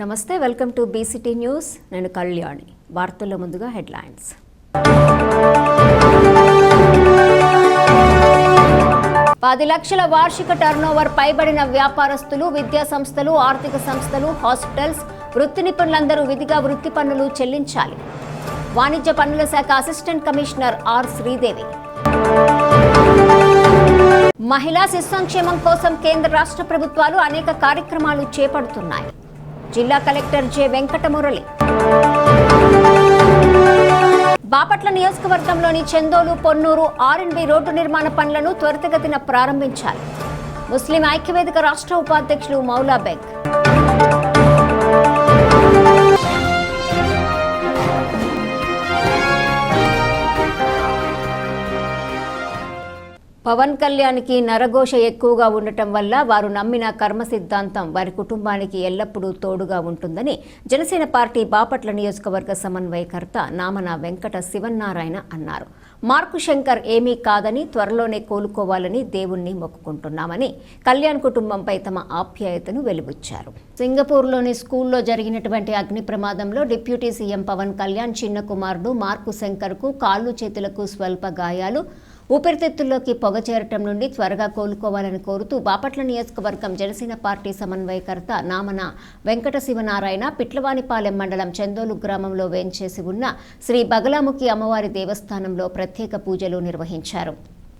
నమస్తే, welcome to BCT news. నేను కళ్యాణి. వార్తల్లో ముందుగా హెడ్లైన్స్. 10 లక్షల వార్షిక టర్నోవర్ పైబడిన వ్యాపారస్తులు, విద్యా సంస్థలు, ఆర్థిక సంస్థలు, హాస్పిటల్స్, వృత్తి నిపుణులందరూ విధిగా వృత్తి పన్నులు చెల్లించాలి. వాణిజ్య పన్నుల శాఖ అసిస్టెంట్ కమిషనర్ ఆర్ శ్రీదేవి. మహిళా శిశు సంక్షేమం కోసం కేంద్ర రాష్ట్ర ప్రభుత్వాలు అనేక కార్యక్రమాలు చేపడుతున్నాయి. జిల్లా కలెక్టర్ జె వెంకటమురళి. బాపట్ల నియోజకవర్గంలోని చందోలు, పొన్నూరు ఆర్ఎండ్బి రోడ్డు నిర్మాణ పనులను త్వరితగతిన ప్రారంభించాలి. ముస్లిం ఐక్యవేదిక రాష్ట్ర ఉపాధ్యక్షులు మౌలా బెగ్. పవన్ కళ్యాణ్కి నరఘోష ఎక్కువగా ఉండటం వల్ల వారు నమ్మిన కర్మ సిద్ధాంతం వారి కుటుంబానికి ఎల్లప్పుడూ తోడుగా ఉంటుందని జనసేన పార్టీ బాపట్ల నియోజకవర్గ సమన్వయకర్త నామన వెంకట శివన్నారాయణ అన్నారు. మార్కు శంకర్ ఏమీ కాదని, త్వరలోనే కోలుకోవాలని దేవుణ్ణి మొక్కుకుంటున్నామని కళ్యాణ్ కుటుంబంపై తమ ఆప్యాయతను వెలిబుచ్చారు. సింగపూర్లోని స్కూల్లో జరిగినటువంటి అగ్ని ప్రమాదంలో డిప్యూటీ సీఎం పవన్ కళ్యాణ్ చిన్న కుమారుడు మార్కు శంకర్కు కాళ్ళు చేతులకు స్వల్ప గాయాలు, ఊపిరితిత్తుల్లోకి పొగ చేరటం నుండి త్వరగా కోలుకోవాలని కోరుతూ బాపట్ల నియోజకవర్గం జనసేన పార్టీ సమన్వయకర్త నామన వెంకట శివనారాయణ పిట్లవానిపాలెం మండలం చందోలు గ్రామంలో వేంచేసి ఉన్న శ్రీ బగలాముఖి అమ్మవారి దేవస్థానంలో ప్రత్యేక పూజలు నిర్వహించారు.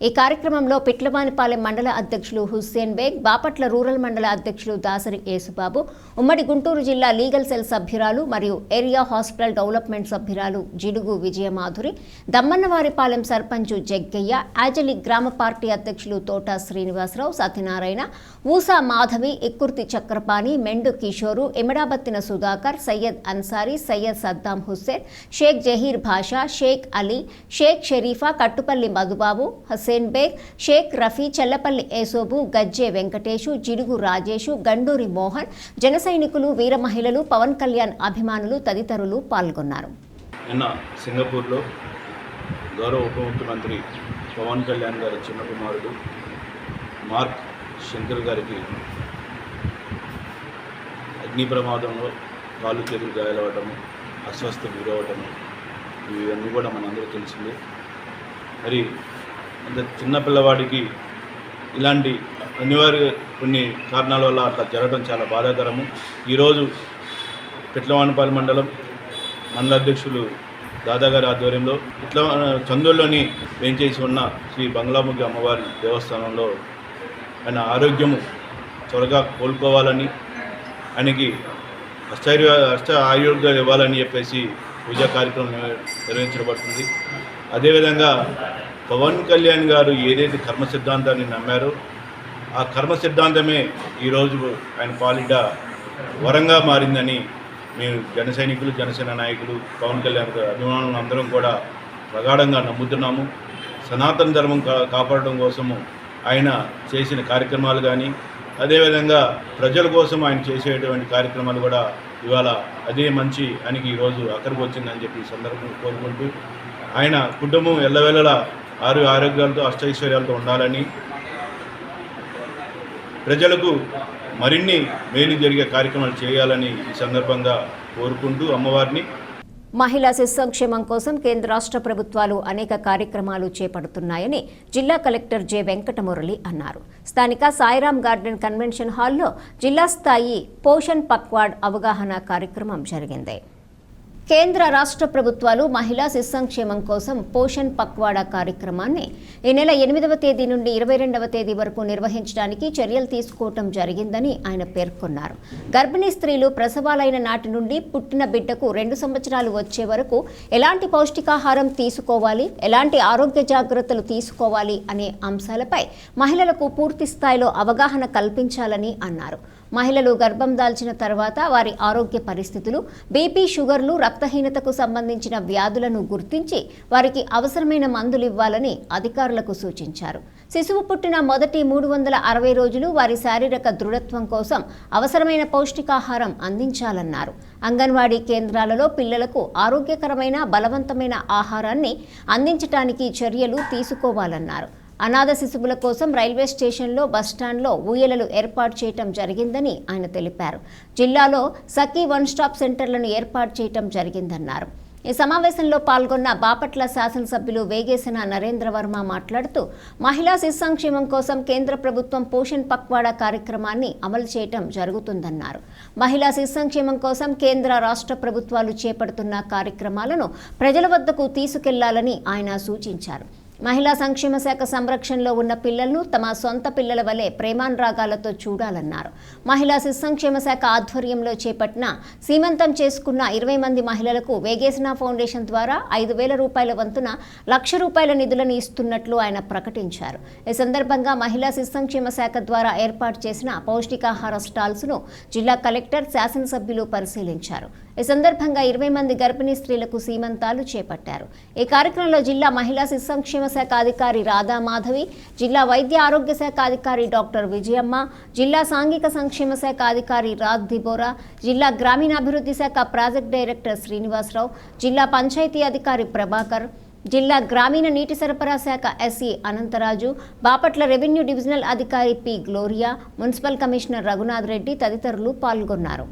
ఈ కార్యక్రమంలో పిట్లవానిపాలెం మండల అధ్యక్షులు హుస్సేన్ బేగ్, బాపట్ల రూరల్ మండల అధ్యక్షులు దాసరి యేసుబాబు, ఉమ్మడి గుంటూరు జిల్లా లీగల్ సెల్ సభ్యురాలు మరియు ఏరియా హాస్పిటల్ డెవలప్మెంట్ సభ్యురాలు జిడుగు విజయమాధురి, దమ్మన్నవారిపాలెం సర్పంచ్ జగ్గయ్య, యాజలి గ్రామ పార్టీ అధ్యక్షులు తోట శ్రీనివాసరావు, సత్యనారాయణ, ఊసా మాధవి, ఇక్కుర్తి చక్రపాణి, మెండు కిషోరు, ఎమిడాబత్తిన సుధాకర్, సయ్యద్ అన్సారీ, సయ్యద్ సద్దాం హుస్సేన్, షేక్ జహీర్ భాషా, షేక్ అలీ, షేక్ షరీఫా, కట్టుపల్లి మధుబాబు, హుస్సేన్ బేగ్, షేక్ రఫీ, చెల్లపల్లి ఏసోబు, గజ్జే వెంకటేశు, జిడుగు రాజేషు, గండూరి మోహన్, జన సైనికులు, వీర మహిళలు, పవన్ కళ్యాణ్ అభిమానులు తదితరులు పాల్గొన్నారు. నిన్న సింగపూర్లో గౌరవ ఉప ముఖ్యమంత్రి పవన్ కళ్యాణ్ గారి చిన్న కుమారుడు మార్క్ శంకర్ గారికి అగ్ని ప్రమాదంలో కాళ్ళు చేతులు గాయాలవ్వటము, అస్వస్థకు గురవటము, ఇవన్నీ కూడా మనందరికీ తెలిసిందే. మరి అంత చిన్న పిల్లవాడికి ఇలాంటి అనివార్య కొన్ని కారణాల వల్ల అట్లా జరగడం చాలా బాధాకరము. ఈరోజు పిట్లవానిపాలెం మండల అధ్యక్షులు దాదాగారి ఆధ్వర్యంలో చందోల్లోని వేంచేసి ఉన్న శ్రీ బంగ్లాముఖి అమ్మవారి దేవస్థానంలో ఆయన ఆరోగ్యము త్వరగా కోలుకోవాలని, ఆయనకి అష్ట ఆరోగ్యాలు ఇవ్వాలని చెప్పేసి పూజా కార్యక్రమం నిర్వహించబడుతుంది. అదేవిధంగా పవన్ కళ్యాణ్ గారు ఏదైతే కర్మ సిద్ధాంతాన్ని నమ్మారో ఆ కర్మ సిద్ధాంతమే ఈరోజు ఆయన పాలిట వరంగా మారిందని మేము జన సైనికులు, జనసేన నాయకులు, పవన్ కళ్యాణ్ అభిమానులు అందరం కూడా ప్రగాఢంగా నమ్ముతున్నాము. సనాతన ధర్మం కాపాడడం కోసము ఆయన చేసిన కార్యక్రమాలు కానీ, అదేవిధంగా ప్రజల కోసం ఆయన చేసేటువంటి కార్యక్రమాలు కూడా ఇవాళ అదే మంచి ఆయనకి ఈరోజు అక్కడికి వచ్చిందని చెప్పి ఈ సందర్భంగా కోరుకుంటూ ఆయన కుటుంబం ఎల్లవేళలా ఆరోగ్యాలతో అష్టైశ్వర్యాలతో ఉండాలని, ప్రజలకు మరిన్ని మేలు జరిగే కార్యక్రమాలు చేయాలని ఈ సందర్భంగా కోరుకుంటూ అమ్మవారిని. మహిళా శిశు సంక్షేమం కోసం కేంద్ర రాష్ట్ర ప్రభుత్వాలు అనేక కార్యక్రమాలు చేపడుతున్నాయని జిల్లా కలెక్టర్ జె వెంకటమురళి అన్నారు. స్థానిక సాయిరాం గార్డెన్ కన్వెన్షన్ హాల్లో జిల్లా స్థాయి పోషణ్ పక్వాడ్ అవగాహన కార్యక్రమం జరిగింది. కేంద్ర రాష్ట్ర ప్రభుత్వాలు మహిళా శిశు సంక్షేమం కోసం పోషణ్ పక్వాడా కార్యక్రమాన్ని ఈ నెల 8వ తేదీ నుండి 22వ తేదీ వరకు నిర్వహించడానికి చర్యలు తీసుకోవటం జరిగిందని ఆయన పేర్కొన్నారు. గర్భిణీ స్త్రీలు ప్రసవాలైన నాటి నుండి పుట్టిన బిడ్డకు 2 సంవత్సరాలు వచ్చే వరకు ఎలాంటి పౌష్టికాహారం తీసుకోవాలి, ఎలాంటి ఆరోగ్య జాగ్రత్తలు తీసుకోవాలి అనే అంశాలపై మహిళలకు పూర్తి స్థాయిలో అవగాహన కల్పించాలని అన్నారు. మహిళలు గర్భం దాల్చిన తర్వాత వారి ఆరోగ్య పరిస్థితులు, బీపీ, షుగర్లు, రక్తహీనతకు సంబంధించిన వ్యాధులను గుర్తించి వారికి అవసరమైన మందులు ఇవ్వాలని అధికారులకు సూచించారు. శిశువు పుట్టిన మొదటి 360 రోజులు వారి శారీరక దృఢత్వం కోసం అవసరమైన పౌష్టికాహారం అందించాలన్నారు. అంగన్వాడీ కేంద్రాలలో పిల్లలకు ఆరోగ్యకరమైన, బలవంతమైన ఆహారాన్ని అందించడానికి చర్యలు తీసుకోవాలన్నారు. అనాథ శిశువుల కోసం రైల్వే స్టేషన్లో, బస్టాండ్లో ఊయలలు ఏర్పాటు చేయటం జరిగిందని ఆయన తెలిపారు. జిల్లాలో సఖీ వన్ స్టాప్ సెంటర్లను ఏర్పాటు చేయటం జరిగిందన్నారు. ఈ సమావేశంలో పాల్గొన్న బాపట్ల శాసనసభ్యులు వేగేసిన నరేంద్రవర్మ మాట్లాడుతూ మహిళా శిశు సంక్షేమం కోసం కేంద్ర ప్రభుత్వం పోషణ్ పక్వాడా కార్యక్రమాన్ని అమలు చేయటం జరుగుతుందన్నారు. మహిళా శిశు సంక్షేమం కోసం కేంద్ర రాష్ట్ర ప్రభుత్వాలు చేపడుతున్న కార్యక్రమాలను ప్రజల వద్దకు తీసుకెళ్లాలని ఆయన సూచించారు. మహిళా సంక్షేమ శాఖ సంరక్షణలో ఉన్న పిల్లలను తమ సొంత పిల్లల వలె ప్రేమానురాగాలతో చూడాలన్నారు. మహిళా శిశు సంక్షేమ శాఖ ఆధ్వర్యంలో చేపట్టిన సీమంతం చేసుకున్న 20 మంది మహిళలకు వేగేసిన ఫౌండేషన్ ద్వారా 5,000 రూపాయల వంతున ₹1,00,000 నిధులను ఇస్తున్నట్లు ఆయన ప్రకటించారు. ఈ సందర్భంగా మహిళా శిశు సంక్షేమ శాఖ ద్వారా ఏర్పాటు చేసిన పౌష్టికాహార స్టాల్స్ను జిల్లా కలెక్టర్, శాసనసభ్యులు పరిశీలించారు. ఈ సందర్భంగా 20 మంది గర్భిణీ స్త్రీలకు సీమంతాలు చేపట్టారు. ఈ కార్యక్రమంలో జిల్లా మహిళా శిశు సంక్షేమ శాఖ అధికారి రాధా మాధవి, జిల్లా వైద్య ఆరోగ్య శాఖ అధికారి డాక్టర్ విజయమ్మ, జిల్లా సాంఘిక సంక్షేమ శాఖ అధికారి రాజ్ దిబోరా, జిల్లా గ్రామీణాభివృద్ధి శాఖ ప్రాజెక్ట్ డైరెక్టర్ శ్రీనివాసరావు, జిల్లా పంచాయతీ అధికారి ప్రభాకర్, జిల్లా గ్రామీణ నీటి సరఫరా శాఖ SE Anantharaju, Bapatla revenue divisional అధికారి P Gloria, municipal commissioner Raghunath Reddy తదితరులు పాల్గొన్నారు.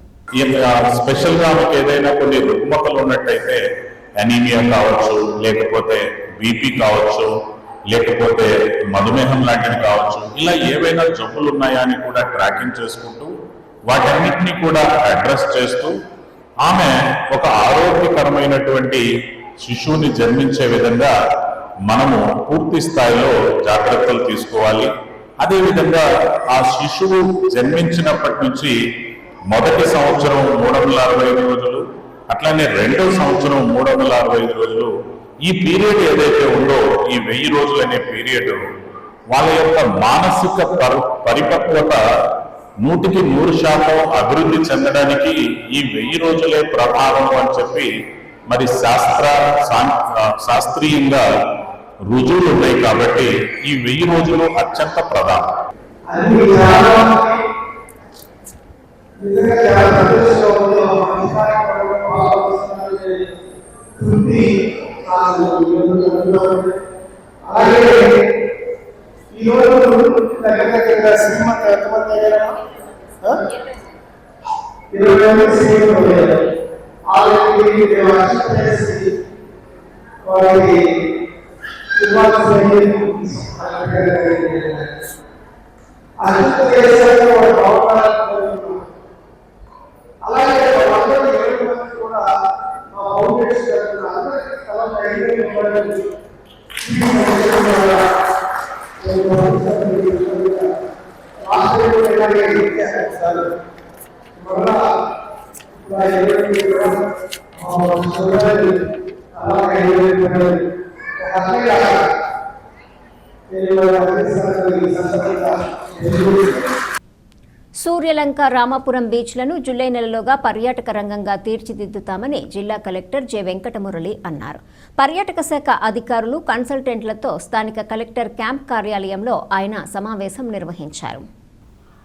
స్పెషల్ గా ఏదైనా కొన్ని రుగ్మతలు ఉన్నట్టయితే అనీమియా కావచ్చు, లేకపోతే బీపీ కావచ్చు, లేకపోతే మధుమేహం లాంటివి కావచ్చు, ఇలా ఏవైనా జబ్బులు ఉన్నాయా అని కూడా ట్రాకింగ్ చేసుకుంటూ వాటన్నిటినీ కూడా అడ్రస్ చేస్తూ ఆమె ఒక ఆరోగ్యకరమైనటువంటి శిశువుని జన్మించే విధంగా మనము పూర్తి స్థాయిలో జాగ్రత్తలు తీసుకోవాలి. అదేవిధంగా ఆ శిశువు జన్మించినప్పటి నుంచి మొదటి సంవత్సరం 365 రోజులు, అట్లానే రెండో సంవత్సరం 365 రోజులు, ఈ పీరియడ్ ఏదైతే ఉందో ఈ 1000 రోజులు అనే పీరియడ్ వాళ్ళ యొక్క మానసిక పరిపక్వత 100% అభివృద్ధి చెందడానికి ఈ 1000 రోజులే ప్రభావం అని చెప్పి మరి శాస్త్రీయంగా రుజువులు ఉన్నాయి. కాబట్టి ఈ 1000 రోజులు అత్యంత ప్రధానం. సూర్యలంక, రామాపురం బీచ్లను జూలై నెలలోగా పర్యాటక రంగంగా తీర్చిదిద్దుతామని జిల్లా కలెక్టర్ జె వెంకటమురళి అన్నారు. పర్యాటక శాఖ అధికారులు, కన్సల్టెంట్లతో స్థానిక కలెక్టర్ క్యాంప్ కార్యాలయంలో ఆయన సమావేశం నిర్వహించారు.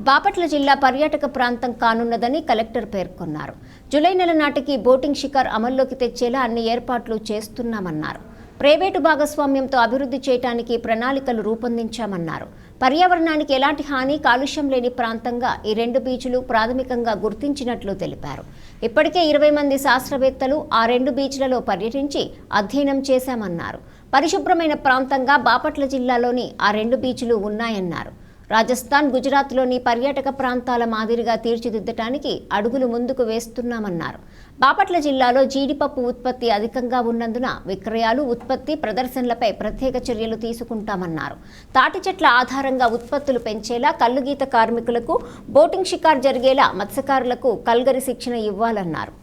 బాపట్ల జిల్లా పర్యాటక ప్రాంతం కానున్నదని కలెక్టర్ పేర్కొన్నారు. జూలై నెల నాటికి బోటింగ్ షికార్ అమల్లోకి తెచ్చేలా అన్ని ఏర్పాట్లు చేస్తున్నామన్నారు. ప్రైవేటు భాగస్వామ్యంతో అభివృద్ధి చేయడానికి ప్రణాళికలు రూపొందించామన్నారు. పర్యావరణానికి ఎలాంటి హాని, కాలుష్యం లేని ప్రాంతంగా ఈ 2 బీచ్లు ప్రాథమికంగా గుర్తించినట్లు తెలిపారు. ఇప్పటికే 20 మంది శాస్త్రవేత్తలు ఆ 2 బీచ్లలో పర్యటించి అధ్యయనం చేశామన్నారు. పరిశుభ్రమైన ప్రాంతంగా బాపట్ల జిల్లాలోని ఆ 2 బీచ్లు ఉన్నాయన్నారు. రాజస్థాన్, గుజరాత్లోని పర్యాటక ప్రాంతాల మాదిరిగా తీర్చిదిద్దటానికి అడుగులు ముందుకు వేస్తున్నామన్నారు. బాపట్ల జిల్లాలో జీడిపప్పు ఉత్పత్తి అధికంగా ఉన్నందున విక్రయాలు, ఉత్పత్తి, ప్రదర్శనలపై ప్రత్యేక చర్యలు తీసుకుంటామన్నారు. తాటి చెట్ల ఆధారంగా ఉత్పత్తులు పెంచేలా, కల్లుగీత కార్మికులకు బోటింగ్ షికార్ జరిగేలా మత్స్యకారులకు కల్గరి శిక్షణ ఇవ్వాలన్నారు.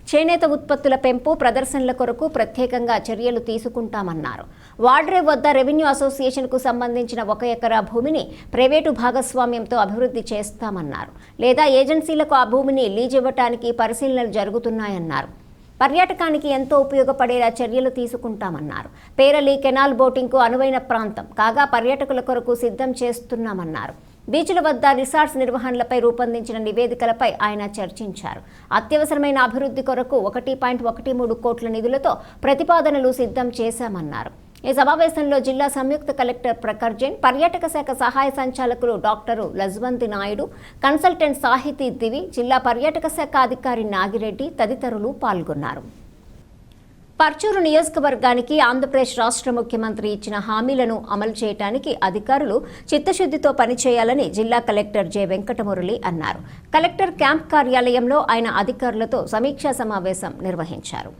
చేనేత ఉత్పత్తుల పెంపు, ప్రదర్శనల కొరకు ప్రత్యేకంగా చర్యలు తీసుకుంటామన్నారు. వాడ్రేవ్ వద్ద రెవెన్యూ అసోసియేషన్కు సంబంధించిన 1 ఎకరా భూమిని ప్రైవేటు భాగస్వామ్యంతో అభివృద్ధి చేస్తామన్నారు. లేదా ఏజెన్సీలకు ఆ భూమిని లీజ్ ఇవ్వటానికి పరిశీలనలు జరుగుతున్నాయన్నారు. పర్యాటకానికి ఎంతో ఉపయోగపడేలా చర్యలు తీసుకుంటామన్నారు. పేరలి కెనాల్ బోటింగ్కు అనువైన ప్రాంతం కాగా పర్యాటకుల కొరకు సిద్ధం చేస్తున్నామన్నారు. బీచ్ల వద్ద రిసార్ట్స్ నిర్వహణలపై రూపొందించిన నివేదికలపై ఆయన చర్చించారు. అత్యవసరమైన అభివృద్ధి కొరకు 1.13 కోట్ల నిధులతో ప్రతిపాదనలు సిద్ధం చేశామన్నారు. ఈ సమావేశంలో జిల్లా సంయుక్త కలెక్టర్ ప్రఖర్ జైన్, పర్యాటక శాఖ సహాయ సంచాలకులు డాక్టర్ లజ్వంతి నాయుడు, కన్సల్టెంట్ సాహితీ దివి, జిల్లా పర్యాటక శాఖ అధికారి నాగిరెడ్డి తదితరులు పాల్గొన్నారు. పర్చూరు నియోజకవర్గానికి ఆంధ్రప్రదేశ్ రాష్ట్ర ముఖ్యమంత్రి ఇచ్చిన హామీలను అమలు చేయడానికి అధికారులు చిత్తశుద్ధితో పనిచేయాలని జిల్లా కలెక్టర్ జె వెంకటమురళి అన్నారు. కలెక్టర్ క్యాంప్ కార్యాలయంలో ఆయన అధికారులతో సమీక్షా సమావేశం నిర్వహించారు.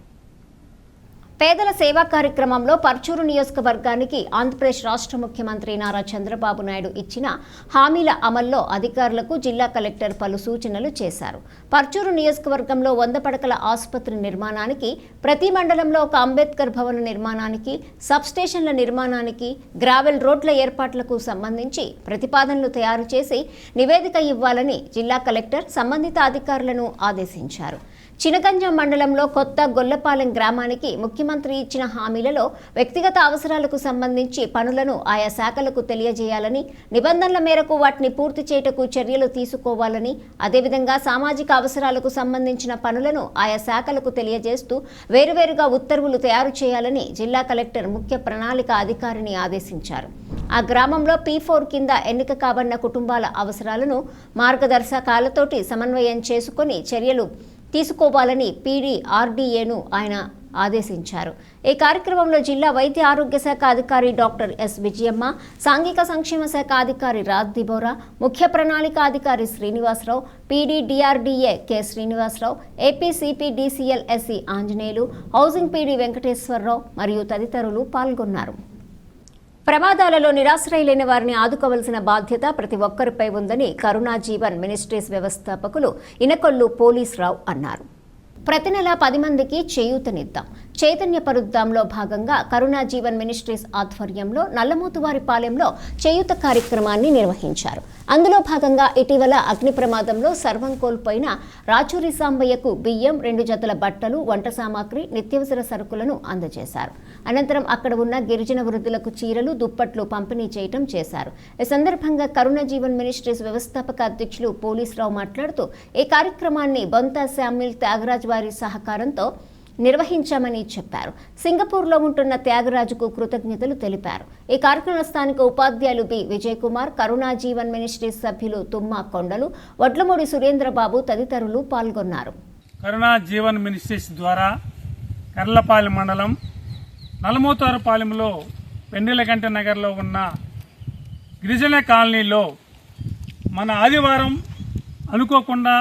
పేదల సేవా కార్యక్రమంలో పర్చూరు నియోజకవర్గానికి ఆంధ్రప్రదేశ్ రాష్ట్ర ముఖ్యమంత్రి నారా చంద్రబాబు నాయుడు ఇచ్చిన హామీల అమల్లో అధికారులకు జిల్లా కలెక్టర్ పలు సూచనలు చేశారు. పర్చూరు నియోజకవర్గంలో 100 పడకల ఆసుపత్రి నిర్మాణానికి, ప్రతి మండలంలో ఒక అంబేద్కర్ భవన నిర్మాణానికి, సబ్స్టేషన్ల నిర్మాణానికి, గ్రావెల్ రోడ్ల ఏర్పాట్లకు సంబంధించి ప్రతిపాదనలు తయారు చేసి నివేదిక ఇవ్వాలని జిల్లా కలెక్టర్ సంబంధిత అధికారులను ఆదేశించారు. చినగంజం మండలంలో కొత్త గొల్లపాలెం గ్రామానికి ముఖ్యమంత్రి ఇచ్చిన హామీలలో వ్యక్తిగత అవసరాలకు సంబంధించి పనులను ఆయా శాఖలకు తెలియజేయాలని, నిబంధనల మేరకు వాటిని పూర్తి చేయటకు చర్యలు తీసుకోవాలని, అదేవిధంగా సామాజిక అవసరాలకు సంబంధించిన పనులను ఆయా శాఖలకు తెలియజేస్తూ వేరువేరుగా ఉత్తర్వులు తయారు చేయాలని జిల్లా కలెక్టర్ ముఖ్య ప్రణాళిక అధికారిని ఆదేశించారు. ఆ గ్రామంలో P4 కింద ఎన్నిక కాబడిన కుటుంబాల అవసరాలను మార్గదర్శకాలతోటి సమన్వయం చేసుకుని చర్యలు తీసుకోవాలని PDRDAను ఆయన ఆదేశించారు. ఈ కార్యక్రమంలో జిల్లా వైద్య ఆరోగ్య శాఖ అధికారి డాక్టర్ ఎస్ విజయమ్మ, సాంఘిక సంక్షేమ శాఖ అధికారి రాజ్ దిబోరా, ముఖ్య ప్రణాళిక అధికారి Srinivasarao, PDDRDA K Srinivasarao, APCPDCL SE Anjaneyulu, housing PD Venkateswararao మరియు తదితరులు పాల్గొన్నారు. ప్రమాదాలలో నిరాశ్రయులైన వారిని ఆదుకోవాల్సిన బాధ్యత ప్రతి ఒక్కరిపై ఉందని కరుణా జీవన్ మినిస్ట్రీస్ వ్యవస్థాపకులు ఇనకొల్లు పోలీస్రావు అన్నారు. ప్రతి నెల 10 మందికి చేయూతనిద్దాం, చైతన్యపరుద్దాంలో భాగంగా కరుణా జీవన్ మినిస్ట్రీస్ ఆధ్వర్యంలో నల్లమోతువారిపాలెంలో చేయూత కార్యక్రమాన్ని నిర్వహించారు. అందులో భాగంగా ఇటీవల అగ్ని ప్రమాదంలో సర్వం కోల్పోయిన రాచూరి సాంబయ్యకు బియ్యం, 2 జతల బట్టలు, వంట సామాగ్రి, నిత్యావసర సరుకులను అందజేశారు. అనంతరం అక్కడ ఉన్న గిరిజన వృద్ధులకు చీరలు, దుప్పట్లు పంపిణీ చేయటం చేశారు. ఈ సందర్భంగా కరుణా జీవన్ మినిస్ట్రీస్ వ్యవస్థాపక అధ్యక్షులు పోలీస్రావు మాట్లాడుతూ ఈ కార్యక్రమాన్ని బొంతా శామ్యుల్ త్యాగరాజ్ వారి సహకారంతో నిర్వహించామని చెప్పారు. సింగపూర్లో ఉంటున్న త్యాగరాజుకు కృతజ్ఞతలు తెలిపారు. ఈ కార్యక్రమ స్థానిక ఉపాధ్యాయులు బి విజయ్ కుమార్, కరుణా జీవన్ మినిస్ట్రీస్ సభ్యులు తుమ్మా కొండలు, వడ్లమూడి సురేంద్రబాబు తదితరులు పాల్గొన్నారు. కరుణా జీవన్ మినిస్ట్రీస్ ద్వారా కర్లపాలెం మండలం నల్లమోతువారిపాలెంలో వెన్నెలగంట నగర్లో ఉన్న గిరిజన కాలనీలో మన ఆదివారం అనుకోకుండా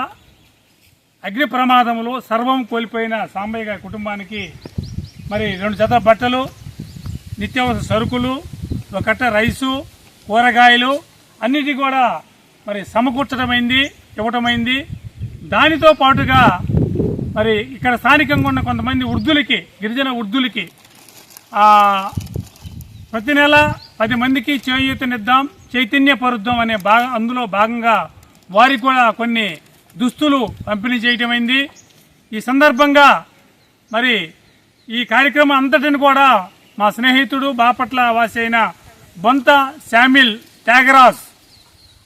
అగ్ని ప్రమాదంలో సర్వం కోల్పోయిన సాంబయ్య గారి కుటుంబానికి మరి 2 జత బట్టలు, నిత్యావసర సరుకులు, 1 కట్ట రైసు, కూరగాయలు అన్నిటి కూడా మరి సమకూర్చడమైంది, ఇవ్వటమైంది. దానితో పాటుగా మరి ఇక్కడ స్థానికంగా ఉన్న కొంతమంది వృద్ధులకి, గిరిజన వృద్ధులకి ప్రతి నెల 10 మందికి చేయూతనిద్దాం, చైతన్యపరుద్దాం అనే అందులో భాగంగా వారికి కూడా కొన్ని దుస్తులు పంపిణీ చేయటమైంది. ఈ సందర్భంగా మరి ఈ కార్యక్రమం అంతటిని కూడా మా స్నేహితుడు బాపట్ల వాసి అయిన బొంత శామ్యుల్ త్యాగరాజ్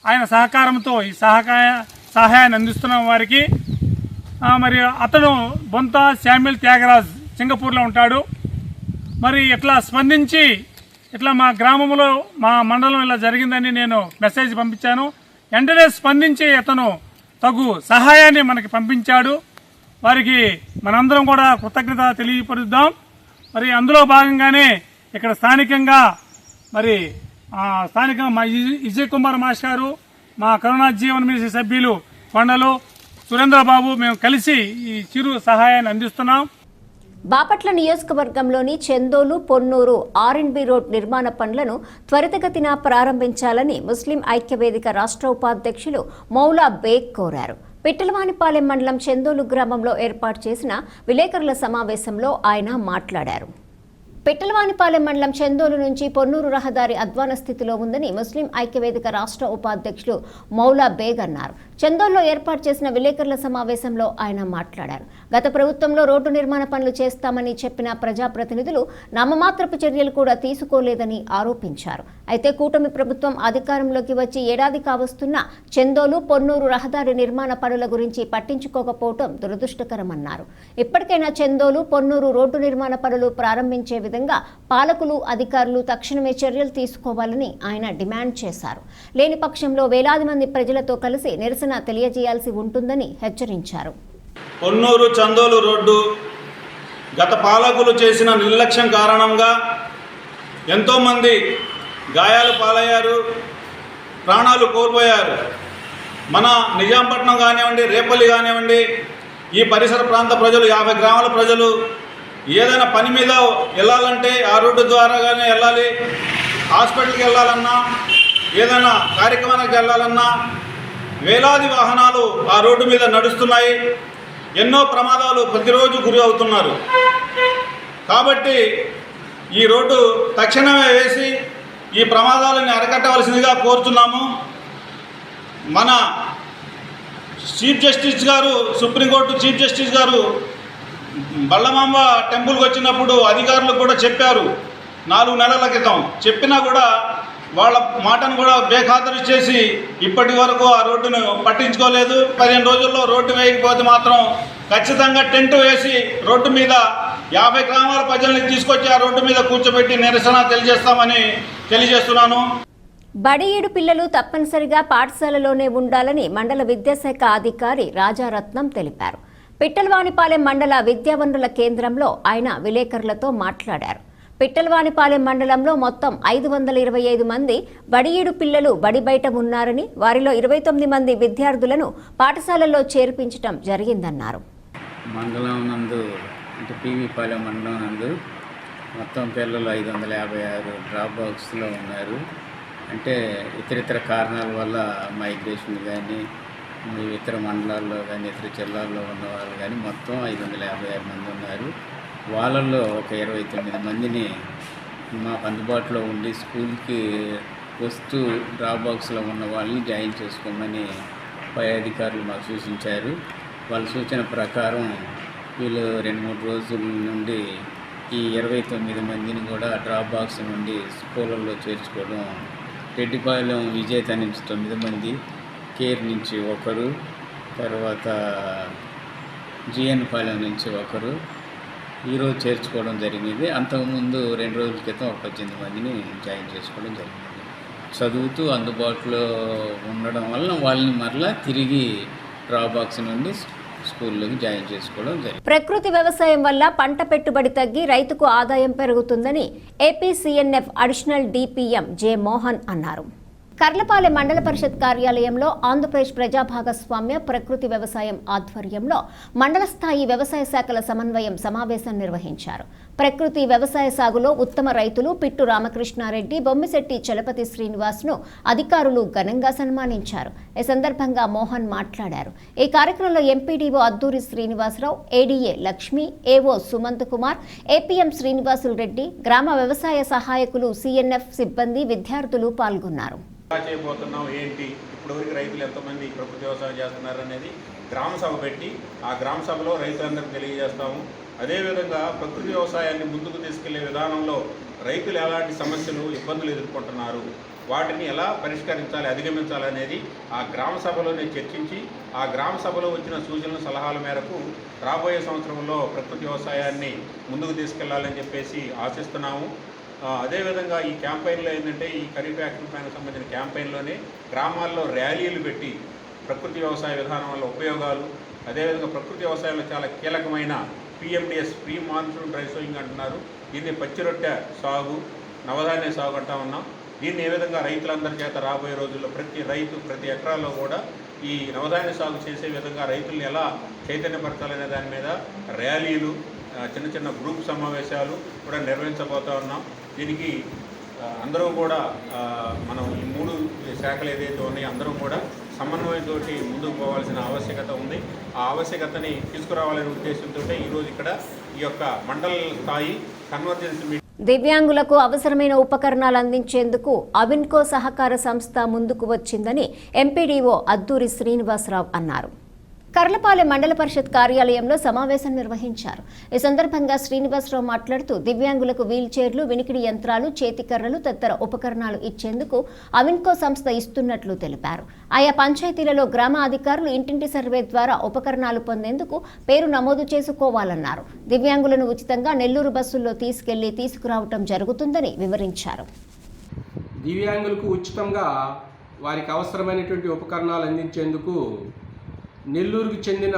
ఆయన సహకారంతో ఈ సహాయాన్ని అందిస్తున్న వారికి. మరి అతను బొంత శామ్యుల్ త్యాగరాజ్ సింగపూర్లో ఉంటాడు. మరి ఇట్లా స్పందించి ఇట్లా మా గ్రామంలో మా మండలం ఇలా జరిగిందని నేను మెసేజ్ పంపించాను. వెంటనే స్పందించి అతను తగు సహాయాన్ని మనకి పంపించాడు. వారికి మనందరం కూడా కృతజ్ఞత తెలియపరుద్దాం. మరి అందులో భాగంగానే ఇక్కడ స్థానికంగా మా విజయ్ కుమార్ మాస్టారు, మా కరుణా జీవన్ మినిస్ట్రీ సభ్యులు కొండలు, సురేంద్రబాబు మేము కలిసి ఈ చిరు సహాయాన్ని అందిస్తున్నాం. బాపట్ల నియోజకవర్గంలోని చెందోలు, పొన్నూరు R&B రోడ్ నిర్మాణ పనులను త్వరితగతిన ప్రారంభించాలని ముస్లిం ఐక్యవేదిక రాష్ట్ర ఉపాధ్యక్షులు మౌలా బేగ్ కోరారు. పిట్టలవానిపాలెం మండలం చెందోలు గ్రామంలో ఏర్పాటు చేసిన విలేకరుల సమావేశంలో ఆయన మాట్లాడారు. పిట్టలవానిపాలెం మండలం చెందోలు నుంచి పొన్నూరు రహదారి అధ్వాన స్థితిలో ఉందని ముస్లిం ఐక్యవేదిక రాష్ట్ర ఉపాధ్యక్షులు మౌలా బేగ్ అన్నారు. చెందోల్లో ఏర్పాటు చేసిన విలేకరుల సమావేశంలో ఆయన మాట్లాడారు. గత ప్రభుత్వంలో రోడ్డు నిర్మాణ పనులు చేస్తామని చెప్పిన ప్రజాప్రతినిధులు నామమాత్రపు చర్యలు కూడా తీసుకోలేదని ఆరోపించారు. అయితే కూటమి ప్రభుత్వం అధికారంలోకి వచ్చి ఏడాది కావస్తున్నా చెందోలు పొన్నూరు రహదారి నిర్మాణ పనుల గురించి పట్టించుకోకపోవడం దురదృష్టకరమన్నారు. ఇప్పటికైనా చెందోలు పొన్నూరు రోడ్డు నిర్మాణ పనులు ప్రారంభించే విధంగా పాలకులు అధికారులు తక్షణమే చర్యలు తీసుకోవాలని ఆయన డిమాండ్ చేశారు. లేని పక్షంలో వేలాది మంది ప్రజలతో కలిసి నిరసన తెలియజేయాల్సి ఉంటుందని హెచ్చరించారు. పొన్నూరు చందోలు రోడ్డు గత పాలకులు చేసిన నిర్లక్ష్యం కారణంగా ఎంతోమంది గాయాలు పాలయ్యారు, ప్రాణాలు కోల్పోయారు. మన నిజాంపట్నం కానివ్వండి, రేపల్లి కానివ్వండి, ఈ పరిసర ప్రాంత ప్రజలు 50 గ్రామాల ప్రజలు ఏదైనా పని మీద వెళ్ళాలంటే ఆ రోడ్డు ద్వారాగానే వెళ్ళాలి. హాస్పిటల్కి వెళ్ళాలన్నా, ఏదైనా కార్యక్రమానికి వెళ్ళాలన్నా వేలాది వాహనాలు ఆ రోడ్డు మీద నడుస్తున్నాయి. ఎన్నో ప్రమాదాలు ప్రతిరోజు గురి అవుతున్నారు. కాబట్టి ఈ రోడ్డు తక్షణమే వేసి ఈ ప్రమాదాలను అరికట్టవలసిందిగా కోరుతున్నాము. మన చీఫ్ జస్టిస్ గారు, సుప్రీంకోర్టు చీఫ్ జస్టిస్ గారు బళ్ళమాంబ టెంపుల్కి వచ్చినప్పుడు అధికారులకు కూడా చెప్పారు. 4 నెలల క్రితం చెప్పినా కూడా వాళ్ళ మాటను కూడా బేఖాతరు చేసి ఇప్పటి వరకు ఆ రోడ్డును పట్టించుకోలేదు. 15 రోజుల్లో రోడ్డు వేయకపోతే మాత్రం ఖచ్చితంగా టెంట్ వేసి రోడ్డు మీద 50 గ్రామాల ప్రజల్ని తీసుకొచ్చి ఆ రోడ్డు మీద కూర్చోబెట్టి నిరసన తెలియజేస్తామని తెలియజేస్తున్నాను. బడియేడు పిల్లలు తప్పనిసరిగా పాఠశాలలోనే ఉండాలని మండల విద్యాశాఖ అధికారి రాజారత్నం తెలిపారు. పిట్టలవానిపాలెం మండల విద్యావనరుల కేంద్రంలో ఆయన విలేకరులతో మాట్లాడారు. పిట్టలవానిపాలెం మండలంలో మొత్తం 525 మంది బడియేడు పిల్లలు బడి బయట ఉన్నారని, వారిలో 29 మంది విద్యార్థులను పాఠశాలల్లో చేర్పించడం జరిగిందన్నారు. మండలం నందు అంటే పీవీపాలెం మండలం నందు మొత్తం పిల్లలు 556 డ్రాప్ బాక్స్లో ఉన్నారు. అంటే ఇతరితర కారణాల వల్ల మైగ్రేషన్ కానీ, ఇతర మండలాల్లో కానీ, ఇతర జిల్లాల్లో ఉన్న వాళ్ళు కానీ మొత్తం 556 మంది ఉన్నారు. వాళ్ళల్లో ఒక 29 మందిని మాకు అందుబాటులో ఉండి స్కూల్కి వస్తూ డ్రాప్ బాక్స్లో ఉన్న వాళ్ళని జాయిన్ చేసుకోమని పై అధికారులు మాకు సూచించారు. వాళ్ళ సూచన ప్రకారం వీళ్ళు 2-3 రోజుల నుండి ఈ 29 మందిని కూడా డ్రాప్ బాక్స్ నుండి స్కూళ్ళల్లో చేర్చుకోవడం. రెడ్డిపాలెం విజేత నుంచి 9 మంది, కేర్ నుంచి 1, తర్వాత జిఎన్ పాలెం నుంచి 1 ఈరోజు చేర్చుకోవడం జరిగింది. అంతకుముందు 2 రోజుల క్రితం ఒక 18 మందిని జాయిన్ చేసుకోవడం జరిగింది. చదువుతూ అందుబాటులో ఉండడం వల్ల వాళ్ళని మరలా తిరిగి డ్రాప్ బాక్స్ నుండి స్కూల్లోకి జాయిన్ చేసుకోవడం జరిగింది. ప్రకృతి వ్యవసాయం వల్ల పంట పెట్టుబడి తగ్గి రైతుకు ఆదాయం పెరుగుతుందని AP CNF additional DPM J Mohan అన్నారు. కర్లపాలెం మండల పరిషత్ కార్యాలయంలో ఆంధ్రప్రదేశ్ ప్రజా భాగస్వామ్య ప్రకృతి వ్యవసాయం ఆధ్వర్యంలో మండల స్థాయి వ్యవసాయ శాఖల సమన్వయం సమావేశం నిర్వహించారు. ప్రకృతి వ్యవసాయ సాగులో ఉత్తమ రైతులు పిట్టు రామకృష్ణారెడ్డి, బొమ్మిశెట్టి చలపతి శ్రీనివాస్ను అధికారులు ఘనంగా సన్మానించారు. ఈ సందర్భంగా మోహన్ మాట్లాడారు. ఈ కార్యక్రమంలో MPDO Adduri Srinivasarao, ADA Lakshmi, AO Sumanth Kumar, APM Srinivasulu Reddy, గ్రామ వ్యవసాయ సహాయకులు, సిఎన్ఎఫ్ సిబ్బంది, విద్యార్థులు పాల్గొన్నారు. చేయబోతున్నాం ఏంటి, ఇప్పటివరకు రైతులు ఎంతమంది ప్రకృతి వ్యవసాయం చేస్తున్నారు అనేది గ్రామ సభ పెట్టి ఆ గ్రామ సభలో రైతులందరికీ తెలియజేస్తాము. అదేవిధంగా ప్రకృతి వ్యవసాయాన్ని ముందుకు తీసుకెళ్లే విధానంలో రైతులు ఎలాంటి సమస్యలు, ఇబ్బందులు ఎదుర్కొంటున్నారు, వాటిని ఎలా పరిష్కరించాలి, అధిగమించాలి అనేది ఆ గ్రామ సభలోనే చర్చించి ఆ గ్రామ సభలో వచ్చిన సూచనలు, సలహాల మేరకు రాబోయే సంవత్సరంలో ప్రకృతి వ్యవసాయాన్ని ముందుకు తీసుకెళ్లాలని చెప్పేసి ఆశిస్తున్నాము. అదేవిధంగా ఈ క్యాంపెయిన్లో ఏంటంటే ఈ ఖరీఫ్ యాక్షన్ పైన సంబంధించిన క్యాంపెయిన్లోనే గ్రామాల్లో ర్యాలీలు పెట్టి ప్రకృతి వ్యవసాయ విధానం వల్ల ఉపయోగాలు, అదేవిధంగా ప్రకృతి వ్యవసాయంలో చాలా కీలకమైన PMDS pre monsoon dry sowing అంటున్నారు. దీన్ని పచ్చిరొట్టె సాగు, నవధాన్య సాగు అంటా ఉన్నాం. దీన్ని ఏ విధంగా రైతులందరి చేత రాబోయే రోజుల్లో ప్రతి రైతు ప్రతి ఎకరాల్లో కూడా ఈ నవధాన్య సాగు చేసే విధంగా రైతుల్ని ఎలా చైతన్యపరచాలనే దాని మీద ర్యాలీలు, చిన్న చిన్న గ్రూప్ సమావేశాలు కూడా నిర్వహించబోతూ ఉన్నాం. దీనికి అందరూ కూడా మనం ఈ 3 శాఖలు ఏదైతే ఉన్నాయో అందరూ కూడా సమన్వయంతో ముందుకు పోవాల్సిన ఆవశ్యకత ఉంది. ఆ ఆవశ్యకతని తీసుకురావాలనే ఉద్దేశంతో ఈరోజు ఇక్కడ ఈ యొక్క మండల స్థాయి కన్వర్జెన్స్ మీటింగ్. దివ్యాంగులకు అవసరమైన ఉపకరణాలు అందించేందుకు అవిన్కో సహకార సంస్థ ముందుకు వచ్చిందని ఎంపీడీఓ అద్దూరి శ్రీనివాసరావు అన్నారు. కర్లపాలెం మండల పరిషత్ కార్యాలయంలో సమావేశం నిర్వహించారు. ఈ సందర్భంగా శ్రీనివాసరావు మాట్లాడుతూ దివ్యాంగులకు వీల్ చైర్లు, వినికిడి యంత్రాలు, చేతికర్రలు తదితర ఉపకరణాలు ఇచ్చేందుకు అవిన్కో సంస్థ ఇస్తున్నట్లు తెలిపారు. ఆయా పంచాయతీలలో గ్రామ అధికారులు ఇంటింటి సర్వే ద్వారా ఉపకరణాలు పొందేందుకు పేరు నమోదు చేసుకోవాలన్నారు. దివ్యాంగులను ఉచితంగా నెల్లూరు బస్సుల్లో తీసుకురావటం జరుగుతుందని వివరించారు. దివ్యాంగులకు ఉచితంగా వారికి అవసరమైనటువంటి ఉపకరణాలు అందించేందుకు నెల్లూరుకు చెందిన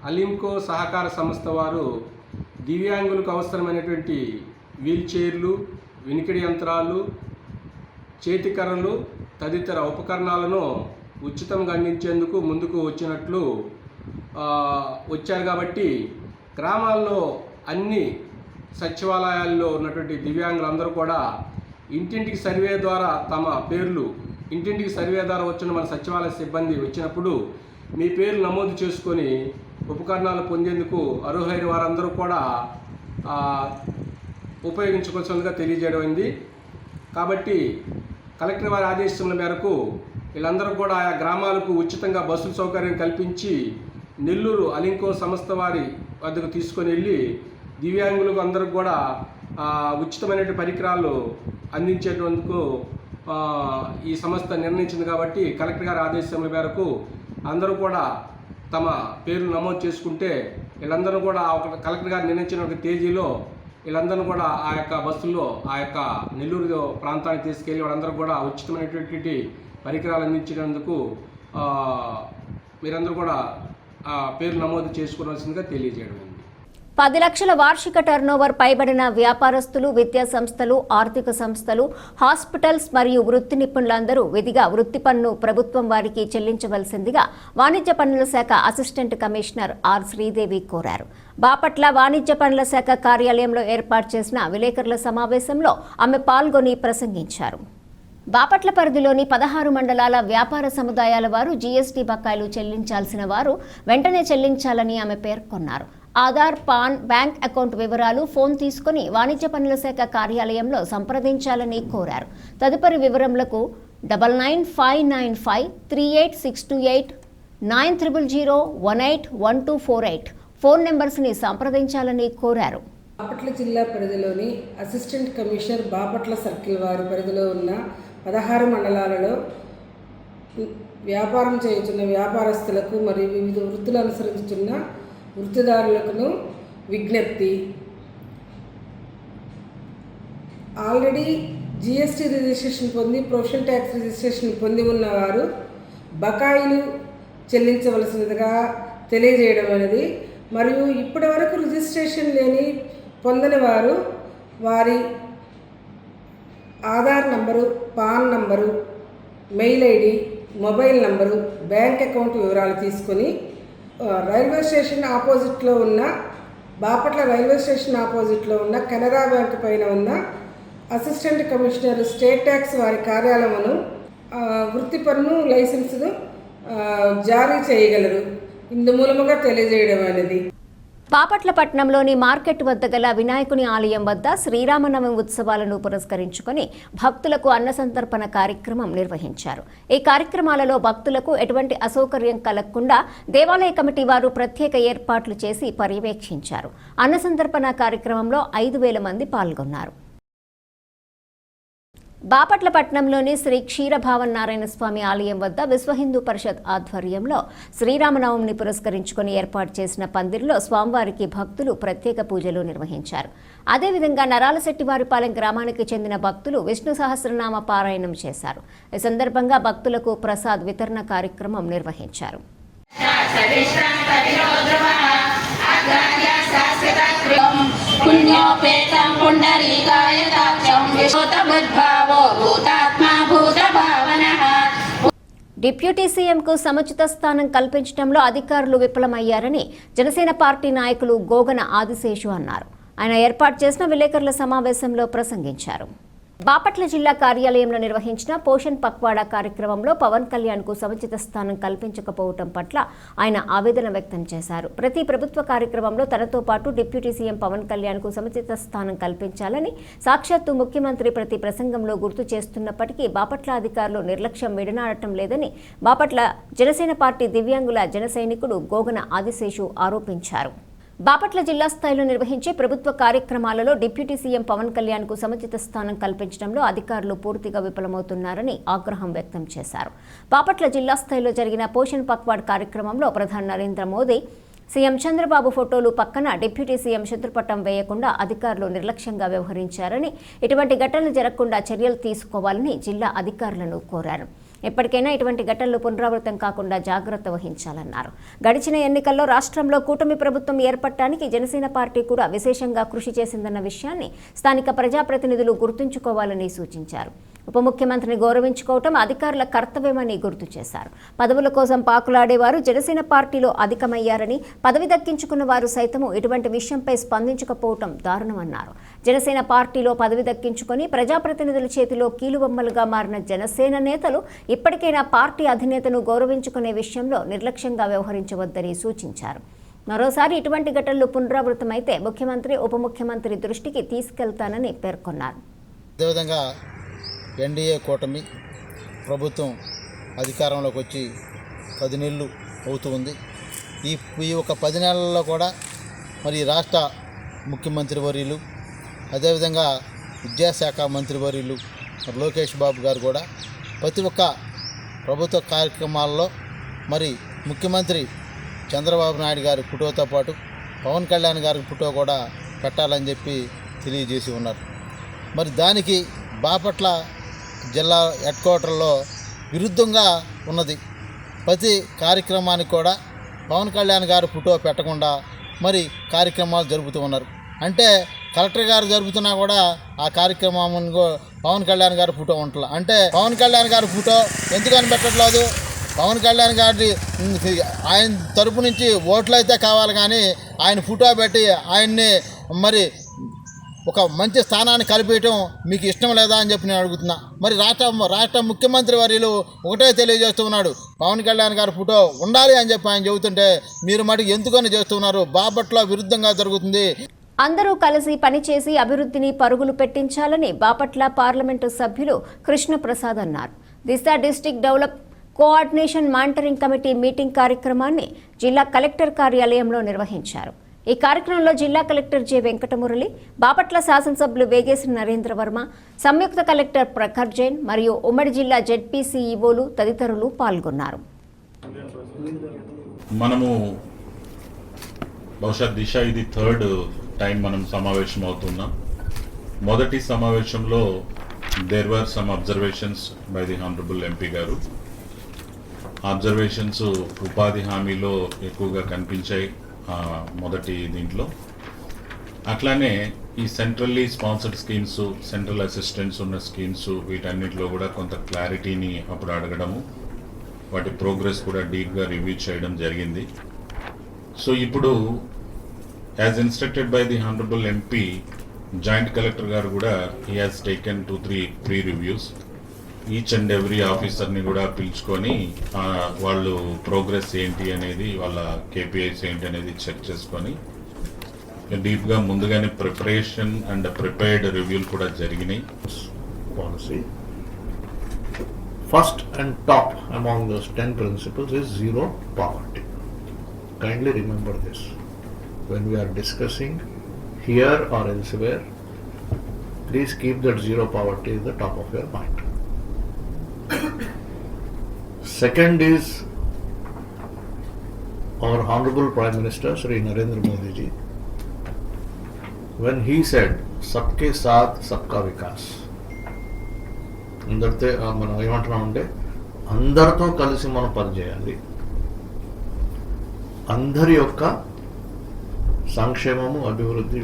అలింకో సహకార సంస్థ వారు దివ్యాంగులకు అవసరమైనటువంటి వీల్ చైర్లు, వినికిడి యంత్రాలు, చేతికర్రలు తదితర ఉపకరణాలను ఉచితంగా అందించేందుకు ముందుకు వచ్చారు. కాబట్టి గ్రామాల్లో అన్ని సచివాలయాల్లో ఉన్నటువంటి దివ్యాంగులందరూ కూడా ఇంటింటికి సర్వే ద్వారా తమ పేర్లు ఇంటింటికి సర్వే ద్వారా వచ్చిన మన సచివాలయ సిబ్బంది వచ్చినప్పుడు మీ పేర్లు నమోదు చేసుకొని ఉపకరణాలు పొందేందుకు అర్హులైన వారందరూ కూడా ఉపయోగించుకోవాల్సిందిగా తెలియజేయడం. కాబట్టి కలెక్టర్ వారి ఆదేశముల మేరకు వీళ్ళందరూ కూడా ఆయా గ్రామాలకు ఉచితంగా బస్సుల సౌకర్యం కల్పించి నెల్లూరు అలింకో సంస్థ వారి వద్దకు తీసుకొని వెళ్ళి దివ్యాంగులకు అందరికి కూడా ఉచితమైన పరికరాలు అందించేందుకు ఈ సంస్థ నిర్ణయించింది. కాబట్టి కలెక్టర్ గారి ఆదేశముల మేరకు అందరూ కూడా తమ పేర్లు నమోదు చేసుకుంటే వీళ్ళందరూ కూడా కలెక్టర్ గారు నిర్ణయించిన ఒక తేదీలో వీళ్ళందరూ కూడా ఆ యొక్క బస్సుల్లో ఆ యొక్క నెల్లూరు ప్రాంతానికి తీసుకెళ్ళి వాళ్ళందరూ కూడా ఉచితమైనటువంటి పరికరాలు అందించేందుకు మీరందరూ కూడా పేర్లు నమోదు చేసుకోవాల్సిందిగా తెలియజేయడం. 10 లక్షల వార్షిక టర్నోవర్ పైబడిన వ్యాపారస్తులు, విద్యా సంస్థలు, ఆర్థిక సంస్థలు, హాస్పిటల్స్ మరియు వృత్తి నిపుణులందరూ విధిగా వృత్తి పన్ను ప్రభుత్వం వారికి చెల్లించవలసిందిగా వాణిజ్య పన్నుల శాఖ అసిస్టెంట్ కమిషనర్ ఆర్ శ్రీదేవి కోరారు. బాపట్ల వాణిజ్య పన్నుల శాఖ కార్యాలయంలో ఏర్పాటు చేసిన విలేకరుల సమావేశంలో ఆమె పాల్గొని ప్రసంగించారు. బాపట్ల పరిధిలోని 16 మండలాల వ్యాపార సముదాయాల వారు జీఎస్టీ బకాయిలు చెల్లించాల్సిన వారు వెంటనే చెల్లించాలని ఆమె పేర్కొన్నారు. ఆధార్, పాన్, బ్యాంక్ అకౌంట్ వివరాలు ఫోన్ తీసుకుని వాణిజ్య పన్నుల శాఖ కార్యాలయంలో సంప్రదించాలని కోరారు. తదుపరి వివరములకు 9959538628 9000181248 ఫోన్ నెంబర్స్ని సంప్రదించాలని కోరారు. బాపట్ల జిల్లా పరిధిలోని అసిస్టెంట్ కమిషనర్ బాపట్ల సర్కిల్ వారి పరిధిలో ఉన్న 16 మండలాలలో వ్యాపారం చేయుచున్న వ్యాపారస్తులకు మరియు వివిధ వృత్తులు అనుసరించుతున్న వృత్తిదారులకు విజ్ఞప్తి. ఆల్రెడీ జిఎస్టీ రిజిస్ట్రేషన్ పొంది ప్రొఫెషనల్ ట్యాక్స్ రిజిస్ట్రేషన్ పొంది ఉన్నవారు బకాయిలు చెల్లించవలసినదిగా తెలియజేయడం అనేది, మరియు ఇప్పటి వరకు రిజిస్ట్రేషన్ పొందని వారు వారి Aadhaar number, pan number, mail ID, mobile number, bank account వివరాలు తీసుకొని రైల్వే స్టేషన్ ఆపోజిట్లో ఉన్న బాపట్ల రైల్వే స్టేషన్ ఆపోజిట్లో ఉన్న కెనరా బ్యాంక్ పైన ఉన్న అసిస్టెంట్ కమిషనర్ స్టేట్ ట్యాక్స్ వారి కార్యాలయమును వృత్తి పన్ను లైసెన్సు జారీ చేయగలరు. ఇందు మూలముగా తెలియజేయడం అనేది. బాపట్ల పట్టణంలోని మార్కెట్ వద్ద గల వినాయకుని ఆలయం వద్ద శ్రీరామనవమి ఉత్సవాలను పురస్కరించుకొని భక్తులకు అన్నసంతర్పణ కార్యక్రమం నిర్వహించారు. ఈ కార్యక్రమాలలో భక్తులకు ఎటువంటి అసౌకర్యం కలగకుండా దేవాలయ కమిటీ వారు ప్రత్యేక ఏర్పాట్లు చేసి పర్యవేక్షించారు. అన్నసంతర్పణ కార్యక్రమంలో 5,000 మంది పాల్గొన్నారు. బాపట్ల పట్టణంలోని శ్రీ క్షీరభావన్ నారాయణ స్వామి ఆలయం వద్ద విశ్వ హిందూ పరిషత్ ఆధ్వర్యంలో శ్రీరామనవమిని పురస్కరించుకుని ఏర్పాటు చేసిన పందిరిలో స్వామివారికి భక్తులు ప్రత్యేక పూజలు నిర్వహించారు. అదేవిధంగా నరాలశెట్టివారిపాలెం గ్రామానికి చెందిన భక్తులు విష్ణు సహస్రనామ పారాయణం చేశారు. ఈ సందర్భంగా భక్తులకు ప్రసాద్ వితరణ కార్యక్రమం నిర్వహించారు. పుణ్యోపేతం పుండరీకాయ తాక్షం విశోతబుద్భావో భూతాత్మా భూతభావనః. డిప్యూటీ సీఎంకు సముచిత స్థానం కల్పించడంలో అధికారులు విఫలమయ్యారని జనసేన పార్టీ నాయకులు గోగన ఆదిశేషు అన్నారు. ఆయన ఏర్పాటు చేసిన విలేకరుల సమావేశంలో ప్రసంగించారు. బాపట్ల జిల్లా కార్యాలయంలో నిర్వహించిన పోషణ్ పక్వాడా కార్యక్రమంలో పవన్ కళ్యాణ్ కు సముచిత స్థానం కల్పించకపోవడం పట్ల ఆయన ఆవేదన వ్యక్తం చేశారు. ప్రతి ప్రభుత్వ కార్యక్రమంలో తనతో పాటు డిప్యూటీ సీఎం పవన్ కళ్యాణ్ కు సముచిత స్థానం కల్పించాలని సాక్షాత్తు ముఖ్యమంత్రి ప్రతి ప్రసంగంలో గుర్తు చేస్తున్నప్పటికీ బాపట్ల అధికారులు నిర్లక్ష్యం విడనాడటం లేదని బాపట్ల జనసేన పార్టీ దివ్యాంగుల జన సైనికుడు గోగన ఆదిశేషు ఆరోపించారు. బాపట్ల జిల్లా స్థాయిలో నిర్వహించే ప్రభుత్వ కార్యక్రమాలలో డిప్యూటీ సీఎం పవన్ కళ్యాణ్ కు సముచిత స్థానం కల్పించడంలో అధికారులు పూర్తిగా విఫలమవుతున్నారని ఆగ్రహం వ్యక్తం చేశారు. బాపట్ల జిల్లా స్థాయిలో జరిగిన పోషణ్ పక్వాడ్ కార్యక్రమంలో ప్రధాని నరేంద్ర మోదీ, సీఎం చంద్రబాబు ఫోటోలు పక్కన డిప్యూటీ సీఎం చిత్రపటం వేయకుండా అధికారులు నిర్లక్ష్యంగా వ్యవహరించారని, ఇటువంటి ఘటనలు జరగకుండా చర్యలు తీసుకోవాలని జిల్లా అధికారులను కోరారు. ఎప్పటికైనా ఇటువంటి ఘటనలు పునరావృతం కాకుండా జాగ్రత్త వహించాలన్నారు. గడిచిన ఎన్నికల్లో రాష్ట్రంలో కూటమి ప్రభుత్వం ఏర్పడటానికి జనసేన పార్టీ కూడా విశేషంగా కృషి చేసిందన్న విషయాన్ని స్థానిక ప్రజాప్రతినిధులు గుర్తుంచుకోవాలని సూచించారు. ఉప ముఖ్యమంత్రిని గౌరవించుకోవటం అధికారుల కర్తవ్యమని గుర్తు చేశారు. పదవుల కోసం పాకులాడేవారు జనసేన పార్టీలో అధికమయ్యారని, పదవి దక్కించుకున్న వారు సైతము ఇటువంటి విషయంపై స్పందించకపోవటం దారుణమన్నారు. జనసేన పార్టీలో పదవి దక్కించుకొని ప్రజాప్రతినిధుల చేతిలో కీలుబొమ్మలుగా మారిన జనసేన నేతలు ఇప్పటికైనా పార్టీ అధినేతను గౌరవించుకునే విషయంలో నిర్లక్ష్యంగా వ్యవహరించవద్దని సూచించారు. మరోసారి ఇటువంటి ఘటనలు పునరావృతమైతే ముఖ్యమంత్రి, ఉప ముఖ్యమంత్రి దృష్టికి తీసుకెళ్తానని పేర్కొన్నారు. అదేవిధంగా ఎన్డీఏ కూటమి ప్రభుత్వం అధికారంలోకి వచ్చి 10 నెలలు అవుతుంది. ఈ ఒక 10 నెలల్లో కూడా మరి రాష్ట్ర ముఖ్యమంత్రి వర్యులు, అదేవిధంగా విద్యాశాఖ మంత్రి వర్యులు లోకేష్ బాబు గారు కూడా ప్రతి ఒక్క ప్రభుత్వ కార్యక్రమాల్లో మరి ముఖ్యమంత్రి చంద్రబాబు నాయుడు గారి ఫోటోతో పాటు పవన్ కళ్యాణ్ గారి ఫోటో కూడా పెట్టాలని చెప్పి తెలియజేసి ఉన్నారు. మరి దానికి బాపట్ల జిల్లా హెడ్ క్వార్టర్లో విరుద్ధంగా ఉన్నది. ప్రతి కార్యక్రమానికి కూడా పవన్ కళ్యాణ్ గారి ఫోటో పెట్టకుండా మరి కార్యక్రమాలు జరుపుతూ ఉన్నారు. అంటే కలెక్టర్ గారు జరుపుతున్నా కూడా ఆ కార్యక్రమం పవన్ కళ్యాణ్ గారి ఫోటో ఉండాలి. అంటే పవన్ కళ్యాణ్ గారి ఫోటో ఎందుకని పెట్టట్లేదు? పవన్ కళ్యాణ్ గారి ఆయన తరపు నుంచి ఓట్లు అయితే కావాలి, కానీ ఆయన ఫోటో పెట్టి ఆయన్ని మరి ఒక మంచి స్థానాన్ని కల్పించడం మీకు ఇష్టం లేదా అని చెప్పి నేను అడుగుతున్నా. మరి రాష్ట్ర ముఖ్యమంత్రి వర్యులు ఒకటే తెలియజేస్తున్నాడు, పవన్ కళ్యాణ్ గారి ఫోటో ఉండాలి అని చెప్పి ఆయన చెబుతుంటే మీరు మటుకు ఎందుకని చేస్తున్నారు? బాపట్ల విరుద్ధంగా జరుగుతుంది. అందరూ కలిసి పనిచేసి అభివృద్ధిని పరుగులు పెట్టించాలని బాపట్ల పార్లమెంటు సభ్యులు కృష్ణప్రసాద్ అన్నారు. Disha district develop coordination monitoring committee meeting కార్యక్రమాన్ని జిల్లా కలెక్టర్ కార్యాలయంలో నిర్వహించారు. ఈ కార్యక్రమంలో జిల్లా కలెక్టర్ జె వెంకటమురళి, బాపట్ల శాసనసభ్యులు వేగేసి నరేంద్ర వర్మ, సంయుక్త కలెక్టర్ ప్రఖర్ జైన్ మరియు ఉమ్మడి జిల్లా జెడ్పీసీఈఓలు తదితరులు పాల్గొన్నారు. మనము బహుశా దిశ ఇది 3rd టైం మనం సమావేశం అవుతున్నాం. మొదటి సమావేశంలో there were some observations by the honourable MP గారు. అబ్జర్వేషన్స్ ఉపాధి హామీలో ఎక్కువగా కనిపించాయి మొదటి దీంట్లో. అట్లానే ఈ centrally sponsored schemes, central assistance ఉన్న స్కీమ్స్, వీటన్నిటిలో కూడా కొంత క్లారిటీని అప్పుడు అడగడము, వాటి ప్రోగ్రెస్ కూడా డీప్గా రివ్యూ చేయడం జరిగింది. సో ఇప్పుడు as instructed by the honourable MP, joint collector గారు కూడా he has taken 2-3 pre reviews. Each and every ఆఫీసర్ని కూడా పిలుచుకొని వాళ్ళు ప్రోగ్రెస్ ఏంటి అనేది, వాళ్ళ కేపీఐస్ ఏంటి అనేది చెక్ చేసుకొని డీప్గా ముందుగానే ప్రిపరేషన్ అండ్ ప్రిపేర్డ్ రివ్యూలు కూడా జరిగినాయి. Policy. First and top among those 10 principles is zero poverty. Kindly remember this when we are discussing here or elsewhere. Please keep that zero poverty at the top of your mind. Second is our Honorable Prime Minister Shri Narendra Modi ji, when he said "Sabke Saath Sabka Vikas," అందరితో మనం ఏమంటున్నామంటే అందరితో కలిసి మనం పనిచేయాలి, అందరి యొక్క సంక్షేమము, అభివృద్ధి,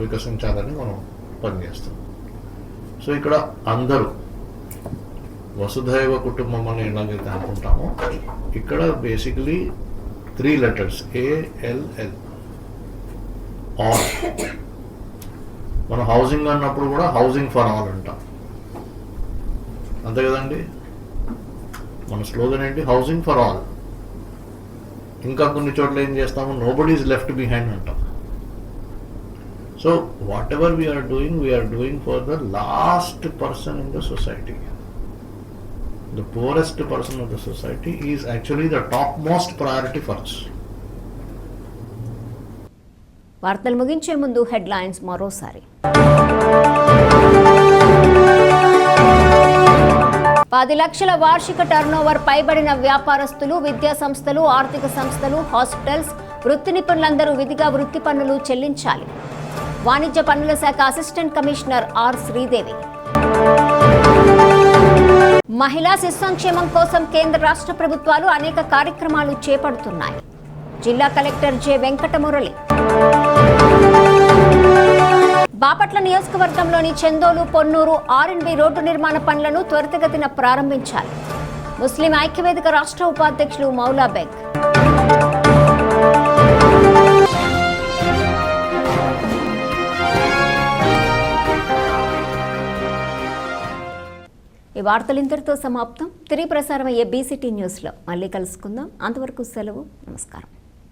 వికసించాలని మనం పనిచేస్తాం. సో ఇక్కడ అందరూ వసుధైవ కుటుంబం అని ఎలాగైతే అనుకుంటామో, ఇక్కడ బేసికలీ 3 letters ALL, ఆల్. మనం హౌసింగ్ అన్నప్పుడు కూడా హౌసింగ్ ఫర్ ఆల్ అంటాం. అంతే కదండి. మన స్లోగన్ ఏంటి? Housing for all. ఇంకా కొన్ని చోట్ల ఏం చేస్తాము? నోబడీ ఈజ్ లెఫ్ట్ బిహైండ్ అంటాం. So whatever we're doing for the last person in the society. The poorest person of the society is actually the topmost priority for us. వార్తలు ముగించే ముందు headlines మరోసారి. 10 లక్షల వార్షిక టర్నోవర్ పైబడిన వ్యాపారస్తులు, విద్యా సంస్థలు, ఆర్థిక సంస్థలు, హాస్పిటల్స్, వృత్తి నిపుణులందరూ విధిగా వృత్తి పన్నులు చెల్లించాలి. వాణిజ్య పన్నుల శాఖ అసిస్టెంట్ కమిషనర్ ఆర్ శ్రీదేవి. మహిళా శిశు సంక్షేమం కోసం కేంద్ర రాష్ట్ర ప్రభుత్వాలు అనేక కార్యక్రమాలు చేపడుతున్నాయి. జిల్లా కలెక్టర్ జె వెంకటమురళి. బాపట్ల నియోజకవర్గంలోని చందోలు, పొన్నూరు, ఆర్ఎండ్బి రోడ్డు నిర్మాణ పనులను త్వరితగతిన ప్రారంభించాలి. ముస్లిం ఐక్యవేదిక రాష్ట్ర ఉపాధ్యక్షులు మౌలా బెగ్. ఈ వార్తలు ఇంతటితో సమాప్తం. తిరిగి ప్రసారమయ్యే బీసీటీ న్యూస్లో మళ్ళీ కలుసుకుందాం. అంతవరకు సెలవు. నమస్కారం.